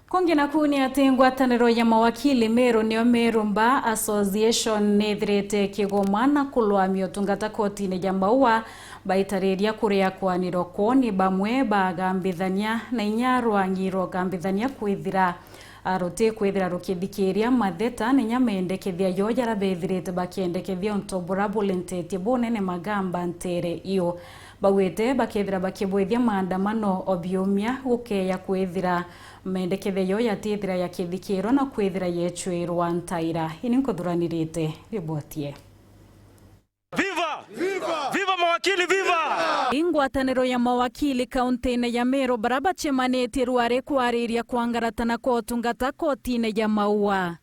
Kongina kuni ati ngwataniro ya mawakili Meru nio Meru Bar Association nethirite kigomana kulwa miotungata kotini ya Maua baitariria kuria kwaniro koni bamwe bagambithania na inyarwa ngiro gambithania kwithira aruti kwithira rukithikiria matheta ninya mendekethia yo yarabethirite bakiendekethia ntobora bulentete bonene magamba ntere iyo bawete bakethira bakibwithia maandamano obiumia gukeya kwithira mendekethia yo yatithira yakithikirwa na kwithira yechwirwa ntaira ini nkuthuranirite ribotie. Viva! Viva! Viva mawakili viva! Ingwataniro ya mawakili kaunti-ini ya Meru baraba chemanite rware kwariria kwangaratana kotungata kotini ya Maua.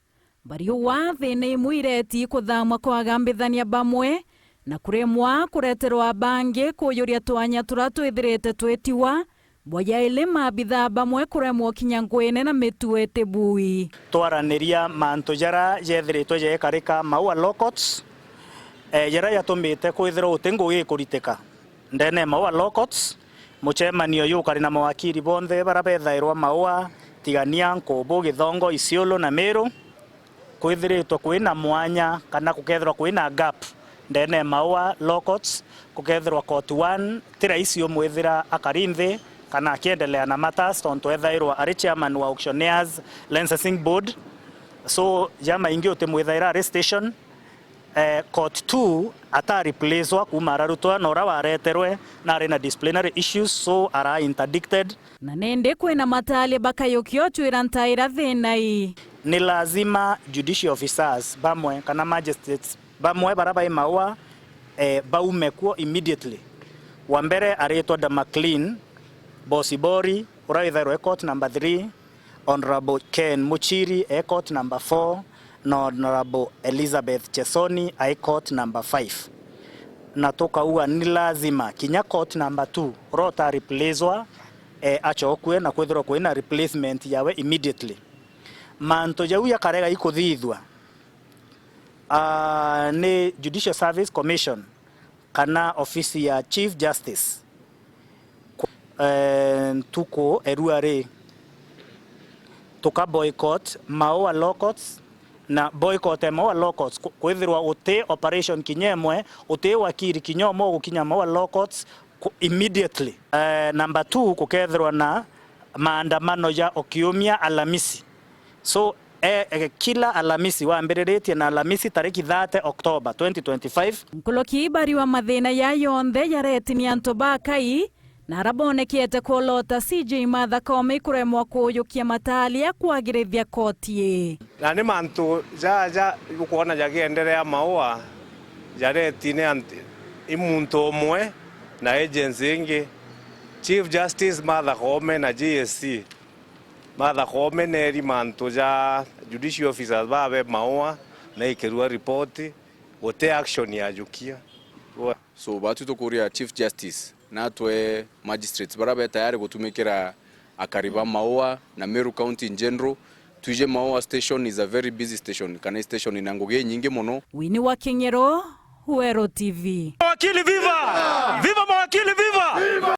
Bariu wa thini mwireti kuthamwa kwa gambithania bamwe na kuremwa kureterwa bangi kuyuria twanya turatwithirite twetiwa boya ilima bitha bamwe kuremwo kinyangwene na mituete bui. Twaraniria mantu jara yethiritwe yekarika Maua Law Courts yara yatumite kwithira utengo gikuriteka ndene Maua Law Courts muchemanio yukari na mawakili bonthe barabethairwa Maua tigania Nkubu Githongo Isiolo na Meru kwithiritwe kwina mwanya kana kukethirwa kwina gap ndene Maua Law Courts kukethirwa court 1 tira icio mwithira akarinthi kana akiendelea na matters tontu ethairwa ari chairman wa Auctioneers Licensing Board so jama ingi utimwithaira ari station court 2 ata replacewa kuma ararutwa nora wareterwe na arena disciplinary issues so ara interdicted na nende kwina matali bakayokio chwira ntaira thinai ni lazima judicial officers bamwe kana magistrates bamwe baraba Maua baume kuo immediately wambere aretwa da McLean Bosibori uraithairwa court number 3 Honorable Ken Muchiri court number 4 na Honorable Elizabeth Chesoni court number 5 na toka ni lazima kinya court number 2 rota replacewa achokwe na kwithirwa kwina replacement yawe immediately manto jau ya karega ikuthithwa ni Judicial Service Commission kana ofisi ya Chief Justice tuko eruare tuka boycott Maua Law Courts na boycott Maua Law Courts kwithirwa uti operation kinyemwe uti wakiri kinyomo gukinya Maua Law Courts immediately. Number 2 kukethirwa na maandamano ya okiumia Alhamisi so kila Alhamisi waambiriretie na Alhamisi tariki 30 October 2025 nkuloki bari wa mathina ya yonthe yaretini anto bakai na arabonekete kolota CJ Martha Koome kuremwa kuyukia matalia kwagirithia koti na ni mantu ja ukuona jagiendelea Maua jaretine anti imuntu umwe na agency ingi Chief Justice Martha Koome na GSC Martha Koome neri mantu ja judicial officers babe Maua na ikirua report wote action ya jukia so batu tukuria Chief Justice na twe magistrates baraba tayari gutumikira akariba Maua na Meru County in general tuje Maua station is a very busy station kana station inangoge nyingi muno. Wini wa Kingero, Huero TV. Mawakili viva! Viva mawakili viva!